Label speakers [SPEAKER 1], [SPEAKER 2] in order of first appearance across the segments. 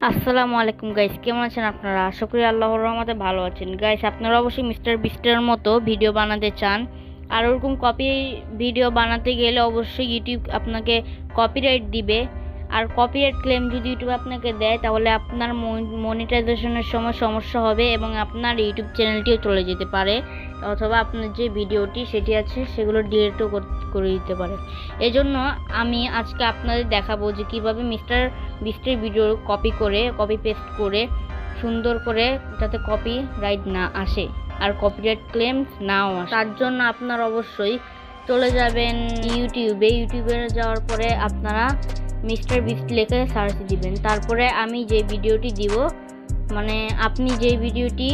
[SPEAKER 1] আসসালামু আলাইকুম গাইস, কেমন আছেন আপনারা? আশা করি আল্লাহর রহমতে ভালো আছেন। গাইস, আপনারা অবশ্যই মিস্টার বিস্টের মতো ভিডিও বানাতে চান, আর ওরকম কপি ভিডিও বানাতে গেলে অবশ্যই ইউটিউব আপনাকে কপিরাইট দিবে। আর কপিরাইট ক্লেম যদি ইউটিউব আপনাকে দেয় তাহলে আপনার মনিটাইজেশনের সময় সমস্যা হবে এবং আপনার ইউটিউব চ্যানেলটিও চলে যেতে পারে, অথবা আপনার যে ভিডিওটি সেটি আছে সেগুলো ডিলিটও করে দিতে পারে। এজন্য আমি আজকে আপনাদের দেখাবো যে কিভাবে মিস্টার বিস্টের ভিডিও কপি পেস্ট করে সুন্দর করে যাতে কপি রাইট না আসে আর কপিরাইট ক্লেমস নাও আসে। তার জন্য আপনারা অবশ্যই চলে যাবেন ইউটিউবে যাওয়ার পরে আপনারা মিস্টার বিস্ট লিখে সার্চ দিবেন। তারপরে আমি যে ভিডিওটি দিব, মানে আপনি যে ভিডিওটি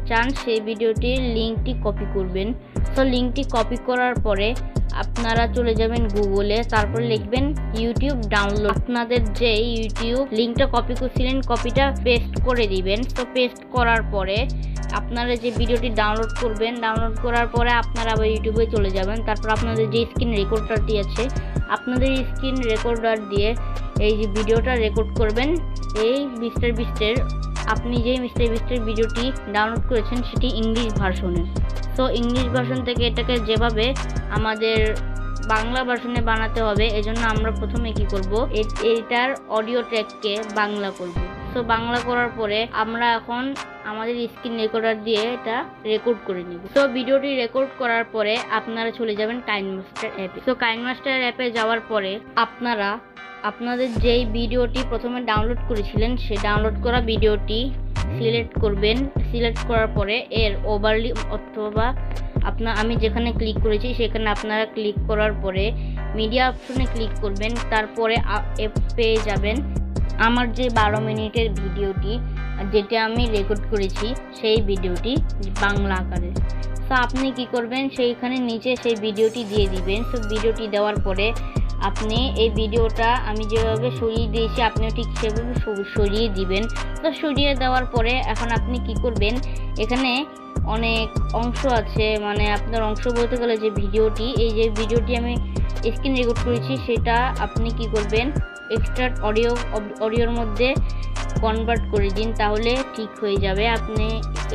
[SPEAKER 1] চান সেই ভিডিওটির লিঙ্কটি কপি করবেন। তো লিঙ্কটি কপি করার পরে আপনারা চলে যাবেন গুগলে, তারপর লিখবেন ইউটিউব ডাউনলোড। আপনাদের যে ইউটিউব লিঙ্কটা কপি করছিলেন কপিটা পেস্ট করে দিবেন। তো পেস্ট করার পরে আপনারা যে ভিডিওটি ডাউনলোড করবেন, ডাউনলোড করার পরে আপনারা আবার ইউটিউবে চলে যাবেন। তারপর আপনাদের যে স্ক্রিন রেকর্ডারটি আছে, আপনাদের স্ক্রিন রেকর্ডার দিয়ে এই যে ভিডিওটা রেকর্ড করবেন। এই মিস্টার বিস্টের আপনি যে মিস্টার বিস্টের ভিডিওটি ডাউনলোড করেছেন সেটি ইংলিশ ভার্সনে। তো ইংলিশ ভার্সন থেকে এটাকে যেভাবে আমাদের বাংলা ভার্সনে বানাতে হবে, এজন্য আমরা প্রথমে কি করব, এইটার অডিও ট্র্যাককে বাংলা করব। তো বাংলা করার পরে আমরা এখন আমাদের স্ক্রিন রেকর্ডার দিয়ে এটা রেকর্ড করে নিব। তো ভিডিওটি রেকর্ড করার পরে আপনারা চলে যাবেন কাইনমাস্টার অ্যাপে। তো কাইনমাস্টার অ্যাপে যাওয়ার পরে আপনারা আপনাদের যেই ভিডিওটি প্রথমে ডাউনলোড করেছিলেন সেই ডাউনলোড করা ভিডিওটি সিলেক্ট করবেন। সিলেক্ট করার পরে এর ওভারলি অথবা আমি যেখানে ক্লিক করেছি সেখানে আপনারা ক্লিক করার পরে মিডিয়া অপশনে ক্লিক করবেন। তারপরে পেয়ে যাবেন আমার যে 12 মিনিটের ভিডিওটি যেটা আমি রেকর্ড করেছি সেই ভিডিওটি বাংলা আকারে। তো আপনি কি করবেন, সেইখানে নিচে সেই ভিডিওটি দিয়ে দিবেন। তো ভিডিওটি দেওয়ার পরে আপনি এই ভিডিওটা আমি যেভাবে সরিয়ে দিয়েছি আপনিও ঠিক সেভাবে সরিয়ে দিবেন। তো সরিয়ে দেওয়ার পরে এখন আপনি কি করবেন, এখানে অনেক অংশ আছে, মানে আপনার অংশ বলতে গেলে যে ভিডিওটি, এই যে ভিডিওটি আমি স্ক্রিন রেকর্ড করেছি সেটা আপনি কি করবেন, এক্সট্রাক্ট অডিওর মধ্যে কনভার্ট করে দিন, তাহলে ঠিক হয়ে যাবে। আপনি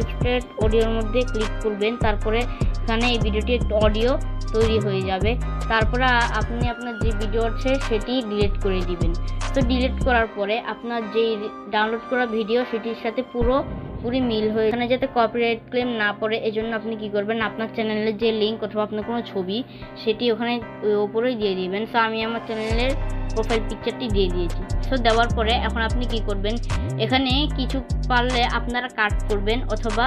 [SPEAKER 1] এক্সট্রাক্ট অডিওর মধ্যে ক্লিক করবেন, তারপরে এখানে এই ভিডিওটি একটু অডিও তৈরি হয়ে যাবে। তারপরে আপনি আপনার যে ভিডিও আছে সেটি ডিলিট করে দিবেন। তো ডিলিট করার পরে আপনার যে ডাউনলোড করা ভিডিও সেটির সাথে পুরোপুরি মিল হয়ে, এখানে যাতে কপিরাইট ক্লেম না পড়ে এজন্য আপনি কি করবেন, আপনার চ্যানেলের যে লিঙ্ক অথবা আপনার কোনো ছবি সেটি ওখানে উপরেই দিয়ে দিবেন। তো আমি আমার চ্যানেলের প্রোফাইল পিকচারটি দিয়ে দিয়েছি। তো দেওয়ার পরে এখন আপনি কি করবেন, এখানে কিছু পারলে আপনারা কাট করবেন, অথবা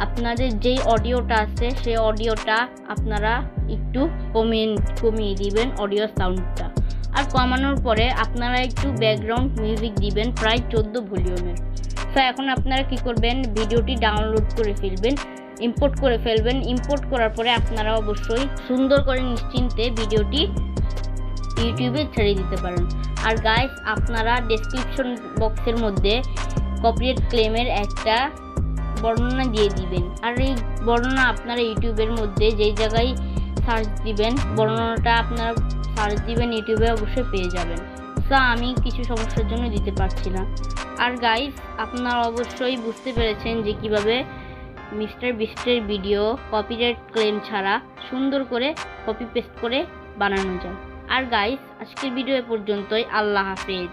[SPEAKER 1] আপনাদের যেই অডিওটা আছে সেই অডিওটা আপনারা একটু কমিয়ে দিবেন অডিও সাউন্ডটা। আর কমানোর পরে আপনারা একটু ব্যাকগ্রাউন্ড মিউজিক দিবেন প্রায় 14 ভলিউমের। তো এখন আপনারা কি করবেন, ভিডিওটি ডাউনলোড করে ফেলবেন, ইম্পোর্ট করে ফেলবেন। ইম্পোর্ট করার পরে আপনারা অবশ্যই সুন্দর করে নিশ্চিন্তে ভিডিওটি ইউটিউবে ছেড়ে দিতে পারেন। আর গাইস, আপনারা ডেসক্রিপশন বক্সের মধ্যে কপিরাইট ক্লেমের একটা বর্ণনা দিয়ে দিবেন। আর এই বর্ণনা আপনারা ইউটিউবের মধ্যে যেই জায়গায় সার্চ দিবেন, বর্ণনাটা আপনারা সার্চ দিবেন, ইউটিউবে অবশ্যই পেয়ে যাবেন। তো আমি কিছু সমস্যার জন্য দিতে পারছি না। আর গাইস, আপনারা অবশ্যই বুঝতে পেরেছেন যে কিভাবে মিস্টার বিস্টের ভিডিও কপিরাইট ক্লেম ছাড়া সুন্দর করে কপি পেস্ট করে বানানো যায়। আর গাইস, আজকের ভিডিও এ পর্যন্তই। আল্লাহ হাফেজ।